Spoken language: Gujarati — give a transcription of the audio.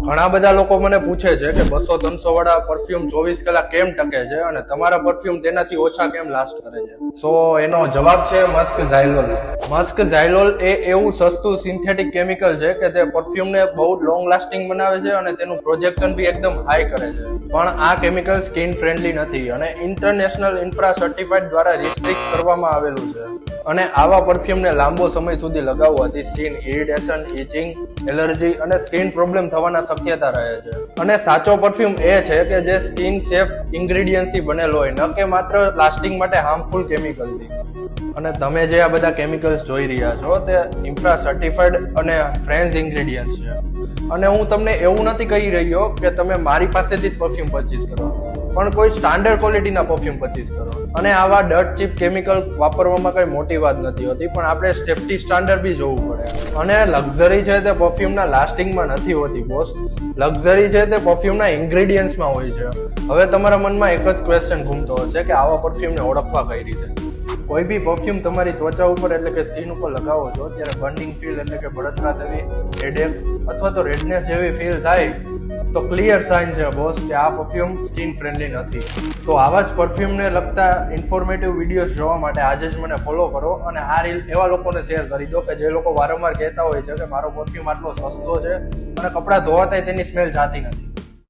ઘણા બધા લોકો મને પૂછે છે કે 200-300 વાળા પરફ્યુમ 24 કલાક કેમ ટકે છે અને તમારા પરફ્યુમ તેનાથી ઓછા કેમ લાસ્ટ કરે છે. સો એનો જવાબ છે મસ્ક ઝાયલોલ. મસ્ક ઝાયલોલ એ એવું સસ્તું સિન્થેટિક કેમિકલ છે કે તે પરફ્યુમને બહુ લોંગ લાસ્ટિંગ બનાવે છે અને તેનું પ્રોજેક્શન બી એકદમ હાઈ કરે છે. પણ આ કેમિકલ સ્કિન ફ્રેન્ડલી નથી અને ઇન્ટરનેશનલ ઇન્ફ્રા સર્ટિફાઈડ દ્વારા રિસ્ટ્રિક્ટ કરવામાં આવેલું છે. અને આવા પરફ્યુમને લાંબો સમય સુધી લગાવવાથી સ્કિન ઇરિટેશન, ઇચિંગ, એલર્જી અને સ્કિન પ્રોબ્લેમ થવાના શક્યતા રહે છે. અને સાચો પરફ્યુમ એ છે કે જે સ્કિન સેફ ઇન્ગ્રેડિયન્ટ્સથી બનેલો હોય, ન કે માત્ર લાસ્ટિંગ માટે હાર્મફુલ કેમિકલથી. અને તમે જે આ બધા કેમિકલ્સ જોઈ રહ્યા છો તે ઇન્ફ્રા સર્ટિફાઈડ અને ફ્રેન્ચ ઇન્ગ્રેડિયન્ટ્સ છે. અને હું તમને એવું નથી કહી રહ્યો કે તમે મારી પાસેથી જ પરફ્યુમ પરચેસ કરો, પણ કોઈ સ્ટાન્ડર્ડ ક્વોલિટીના પરફ્યુમ પરચેસ કરો. અને આવા ડર્ટ ચીપ કેમિકલ વાપરવામાં કઈ મોટી વાત નથી હોતી, પણ આપણે સેફ્ટી સ્ટાન્ડર્ડ બી જોવું પડે. અને લક્ઝરી છે તે પરફ્યુમના લાસ્ટિંગમાં નથી હોતી બોસ. લક્ઝરી છે તે પરફ્યુમના ઇન્ગ્રેડિયન્ટ્સમાં હોય છે. હવે તમારા મનમાં એક જ ક્વેશ્ચન ઘૂમતો હશે કે આવા પરફ્યુમને ઓળખવા કઈ રીતે. કોઈ બી પરફ્યુમ તમારી ત્વચા ઉપર એટલે કે સ્કિન ઉપર લગાવો છો ત્યારે બર્નિંગ ફીલ એટલે કે બળતરા થવી, હેડેક અથવા તો રેડનેસ જેવી ફીલ થાય તો ક્લિયર સાઇન છે બોસ કે આ પરફ્યુમ સ્કિન ફ્રેન્ડલી નથી. તો આવા જ પરફ્યુમને લગતા ઇન્ફોર્મેટિવ વિડીયોઝ જોવા માટે આજે જ મને ફોલો કરો અને આ રીલ એવા લોકોને શેર કરી દો કે જે લોકો વારંવાર કહેતા હોય છે કે મારો પરફ્યુમ આટલો સસ્તો છે અને કપડાં ધોવાતાય તેની સ્મેલ જાતી નથી.